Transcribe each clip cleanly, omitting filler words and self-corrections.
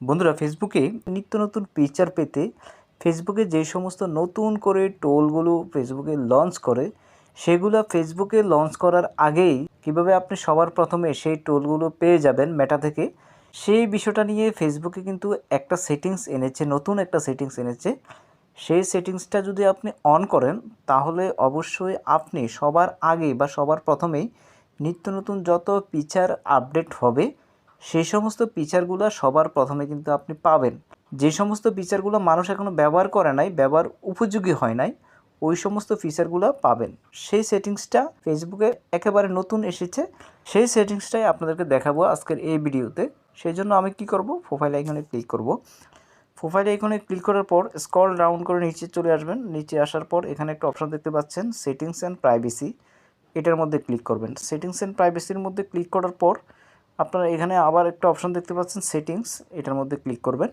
বন্ধুরা, ফেসবুকে নিত্য নতুন ফিচার পেতে ফেসবুকে যে সমস্ত নতুন করে টুলগুলো ফেসবুকে লঞ্চ করে সেগুলো ফেসবুকে লঞ্চ করার আগেই কিভাবে আপনি সবার প্রথমে সেই টুলগুলো পেয়ে যাবেন মেটা থেকে, সেই বিষয়টা নিয়ে ফেসবুকে কিন্তু একটা সেটিংস এনেছে, নতুন একটা সেটিংস এনেছে। সেই সেটিংসটা যদি আপনি অন করেন তাহলে অবশ্যই আপনি সবার আগে বা সবার প্রথমেই নিত্য নতুন যত ফিচার আপডেট হবে সেই সমস্ত ফিচারগুলো সবার প্রথমে কিন্তু আপনি পাবেন। যে সমস্ত ফিচারগুলো মানুষ এখনও ব্যবহার করে নাই, ব্যবহার উপযোগী হয় নাই, ওই সমস্ত ফিচারগুলো পাবেন। সেই সেটিংসটা ফেসবুকে একেবারে নতুন এসেছে, সেই সেটিংসটাই আপনাদেরকে দেখাবো আজকের এই ভিডিওতে। সেই জন্য আমি কি করব, প্রোফাইল আইকনে ক্লিক করব। প্রোফাইল আইকনে ক্লিক করার পর স্ক্রল ডাউন করে নিচে চলে আসবেন। নিচে আসার পর এখানে একটা অপশন দেখতে পাচ্ছেন সেটিংস অ্যান্ড প্রাইভেসি, এটার মধ্যে ক্লিক করবেন। সেটিংস অ্যান্ড প্রাইভেসির মধ্যে ক্লিক করার পর আপনারা এখানে আবার একটা অপশন দেখতে পাচ্ছেন সেটিংস, এটার মধ্যে ক্লিক করবেন।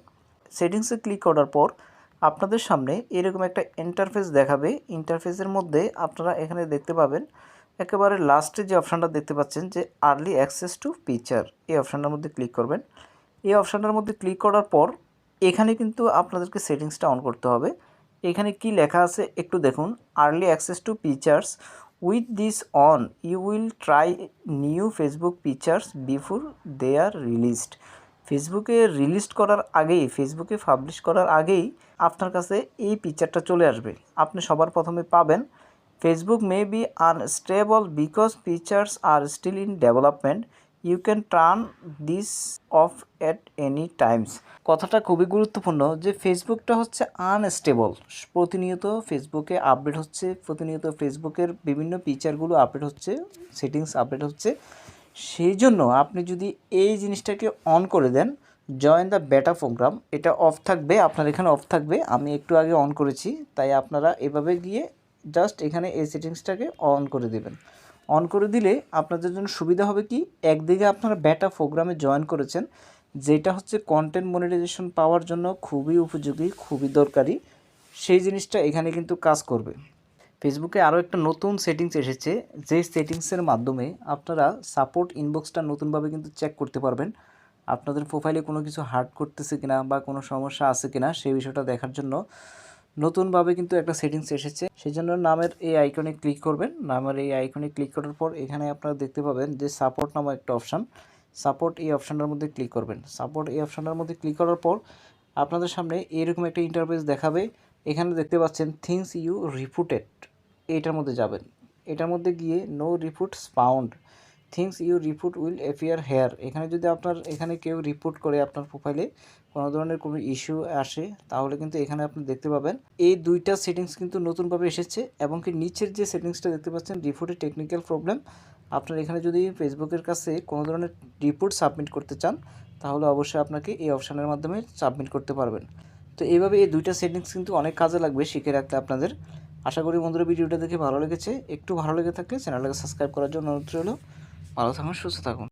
সেটিংসে ক্লিক করার পর আপনাদের সামনে এরকম একটা ইন্টারফেস দেখাবে। ইন্টারফেসের মধ্যে আপনারা এখানে দেখতে পাবেন একেবারে লাস্টে যে অপশানটা দেখতে পাচ্ছেন যে আর্লি অ্যাক্সেস টু ফিচার, এই অপশানটার মধ্যে ক্লিক করবেন। এই অপশানটার মধ্যে ক্লিক করার পর এখানে কিন্তু আপনাদেরকে সেটিংসটা অন করতে হবে। এখানে কি লেখা আছে একটু দেখুন, early access to features with this on you will try new Facebook features before they are released. ফেসবুকে রিলিজ করার আগেই, ফেসবুকে পাবলিশ করার আগেই আপনার কাছে এই ফিচারটা চলে আসবে, আপনি সবার প্রথমে পাবেন। Facebook may be unstable because features are still in development, you can turn this off at any times. কথাটা খুবই গুরুত্বপূর্ণ যে ফেসবুকটা হচ্ছে আনস্টেবল, প্রতিনিয়ত ফেসবুকে আপডেট হচ্ছে, প্রতিনিয়ত ফেসবুকের বিভিন্ন ফিচারগুলো আপডেট হচ্ছে, সেটিংস আপডেট হচ্ছে। সেই জন্য আপনি যদি এই জিনিসটাকে অন করে দেন, জয়েন দ্য বেটা প্রোগ্রাম, এটা অফ থাকবে, আপনার এখানে অফ থাকবে। আমি একটু আগে অন করেছি, তাই আপনারা এভাবে গিয়ে জাস্ট এখানে এই সেটিংসটাকে অন করে দেবেন। অন করে দিলে আপনাদের জন্য সুবিধা হবে কি, একদিকে আপনারা বেটা প্রোগ্রামে জয়েন করেছেন, যেটা হচ্ছে কন্টেন্ট মনিটাইজেশন পাওয়ার জন্য খুবই উপযোগী, খুবই দরকারি, সেই জিনিসটা এখানে কিন্তু কাজ করবে। ফেসবুকে আরও একটা নতুন সেটিংস এসেছে, যেই সেটিংসের মাধ্যমে আপনারা সাপোর্ট ইনবক্সটা নতুনভাবে কিন্তু চেক করতে পারবেন। আপনাদের প্রোফাইলে কোনো কিছু হার্ড করতেছে কিনা বা কোনো সমস্যা আছে কিনা সেই বিষয়টা দেখার জন্য নতুনভাবে কিন্তু একটা সেটিংস এসেছে। সেই জন্য নামের এই আইকনে ক্লিক করবেন। নামের এই আইকনে ক্লিক করার পর এখানে আপনারা দেখতে পাবেন যে সাপোর্ট নামক একটা অপশান, সাপোর্ট এই অপশানটার মধ্যে ক্লিক করবেন। সাপোর্ট এই অপশানটার মধ্যে ক্লিক করার পর আপনাদের সামনে এরকম একটা ইন্টারফেস দেখাবে। এখানে দেখতে পাচ্ছেন থিংস ইউ রিপুটেড, এইটার মধ্যে যাবেন। এটার মধ্যে গিয়ে no reports found, things you report will appear here. এখানে যদি আপনার এখানে কেউ রিপোর্ট করে আপনার প্রোফাইলে কোনো ধরনের কোনো ইস্যু আসে তাহলে কিন্তু এখানে আপনি দেখতে পাবেন। এই দুইটা সেটিংস কিন্তু নতুনভাবে এসেছে, এবং কি নিচের যে সেটিংসটা দেখতে পাচ্ছেন রিপোর্টে টেকনিক্যাল প্রবলেম, আপনার এখানে যদি ফেসবুকের কাছে কোনো ধরনের রিপোর্ট সাবমিট করতে চান তাহলে অবশ্যই আপনাকে এই অপশানের মাধ্যমে সাবমিট করতে পারবেন। তো এইভাবে এই দুইটা সেটিংস কিন্তু অনেক কাজে লাগবে শিখে রাখতে আপনাদের। আশা করি বন্ধুরা ভিডিওটা দেখে ভালো লেগেছে। একটু ভালো লেগে থাকলে চ্যানেলটাকে সাবস্ক্রাইব করার জন্য অনুরোধ রইল। ভালো থাকুন, সুস্থ থাকুন।